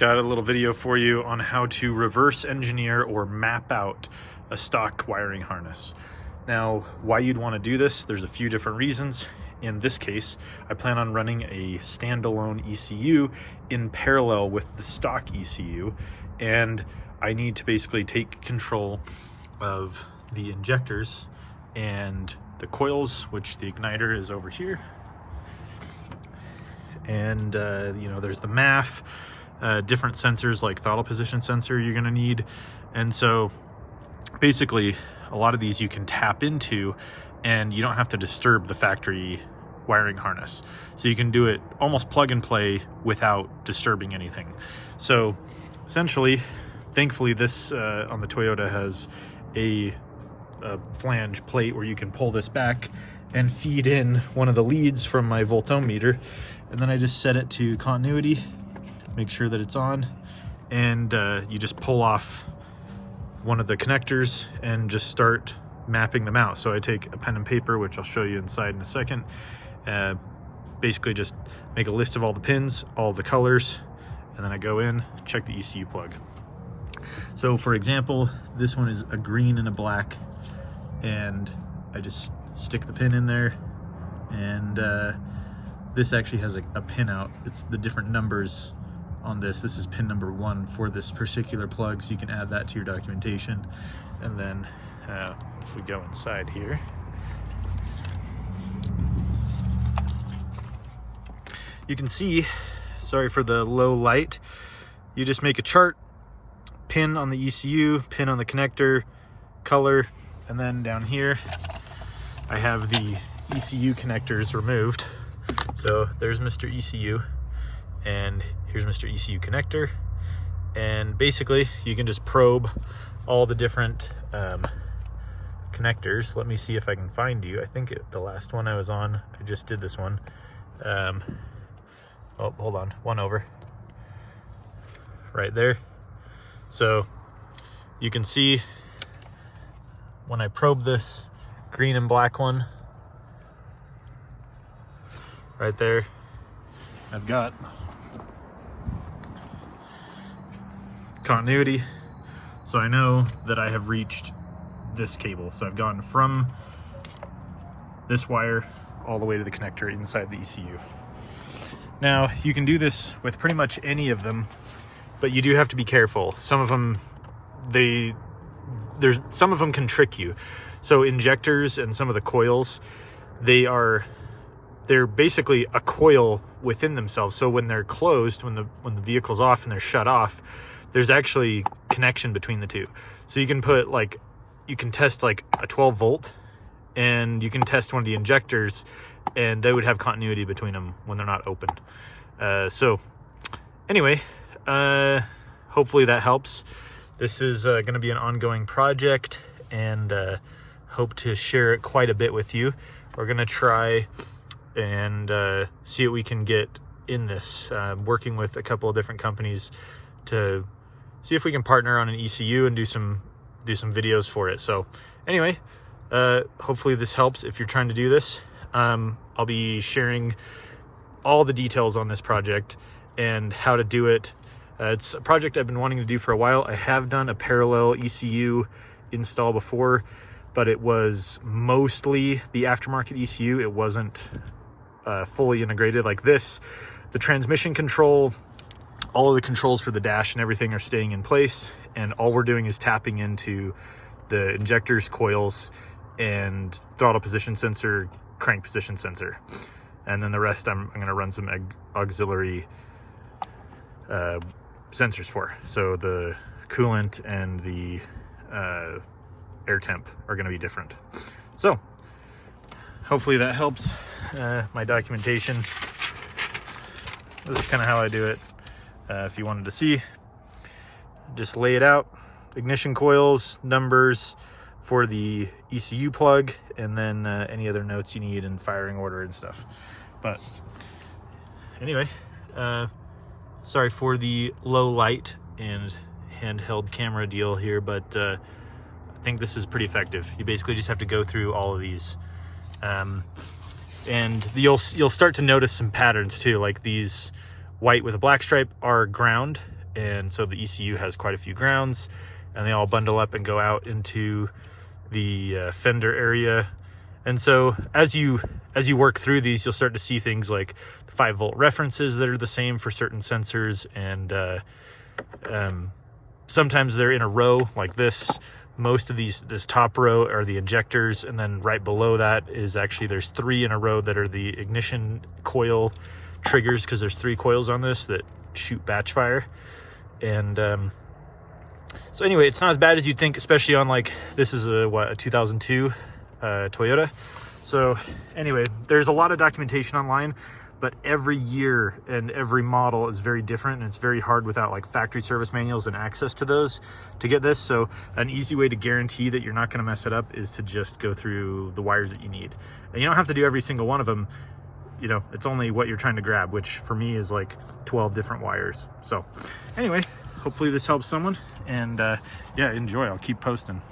Got a little video for you on how to reverse engineer or map out a stock wiring harness. Now, why you'd want to do this, there's a few different reasons. In this case, I plan on running a standalone ECU in parallel with the stock ECU, and I need to basically take control of the injectors and the coils, which the igniter is over here. And there's the MAF, different sensors like throttle position sensor you're gonna need. And so basically a lot of these you can tap into and you don't have to disturb the factory wiring harness. So you can do it almost plug and play without disturbing anything. So essentially, thankfully this on the Toyota has a flange plate where you can pull this back and feed in one of the leads from my voltometer. And then I just set it to continuity, make sure that it's on, and you just pull off one of the connectors and just start mapping them out. So I take a pen and paper, which I'll show you inside in a second, basically just make a list of all the pins, all the colors, and then I go in, check the ECU plug. So for example, this one is a green and a black, and I just stick the pin in there, and this actually has a pin out. It's the different numbers on this. This is pin number 1 for this particular plug, so you can add that to your documentation. And then if we go inside here, you can see, sorry for the low light, you just make a chart, pin on the ECU, pin on the connector, color, and then down here I have the ECU connectors removed. So there's Mr. ECU, and here's Mr. ECU connector, and basically you can just probe all the different connectors. Let me see if I can find you. I think the last one I was on, I just did this one. Oh, hold on, one over. Right there. So you can see when I probe this green and black one, right there, I've got continuity, so I know that I have reached this cable. So I've gone from this wire all the way to the connector inside the ECU. Now you can do this with pretty much any of them, but you do have to be careful. Some of them, some of them can trick you. So injectors and some of the coils, they're basically a coil within themselves. So when they're closed, when the vehicle's off and they're shut off, there's actually connection between the two. So you can put you can test like a 12 volt, and you can test one of the injectors, and they would have continuity between them when they're not open. So anyway, hopefully that helps. This is going to be an ongoing project, and hope to share it quite a bit with you. We're going to try and see what we can get in this, working with a couple of different companies to see if we can partner on an ECU and do some videos for it. So anyway, hopefully this helps if you're trying to do this. I'll be sharing all the details on this project and how to do it. It's a project I've been wanting to do for a while. I have done a parallel ECU install before, but it was mostly the aftermarket ECU. It wasn't fully integrated like this. The transmission control, all of the controls for the dash and everything are staying in place, and all we're doing is tapping into the injectors, coils, and throttle position sensor, crank position sensor. And then the rest I'm going to run some auxiliary sensors for. So the coolant and the air temp are going to be different. So hopefully that helps. My documentation, this is kind of how I do it. If you wanted to see, just lay it out, ignition coils, numbers for the ECU plug, and then any other notes you need and firing order and stuff. But anyway, sorry for the low light and handheld camera deal here, but I think this is pretty effective. You basically just have to go through all of these, and you'll start to notice some patterns too, like these white with a black stripe are ground, and so the ECU has quite a few grounds, and they all bundle up and go out into the fender area. And so as you work through these, you'll start to see things like the 5-volt references that are the same for certain sensors, and sometimes they're in a row like this. Most of this top row are the injectors, and then right below that is actually, there's 3 in a row that are the ignition coil triggers, because there's 3 coils on this that shoot batch fire. And so anyway, it's not as bad as you'd think, especially on like, this is a 2002 Toyota. So anyway, there's a lot of documentation online, but every year and every model is very different, and it's very hard without like factory service manuals and access to those to get this. So an easy way to guarantee that you're not going to mess it up is to just go through the wires that you need. And you don't have to do every single one of them. You know, it's only what you're trying to grab, which for me is like 12 different wires. So anyway, hopefully this helps someone, and yeah, enjoy. I'll keep posting.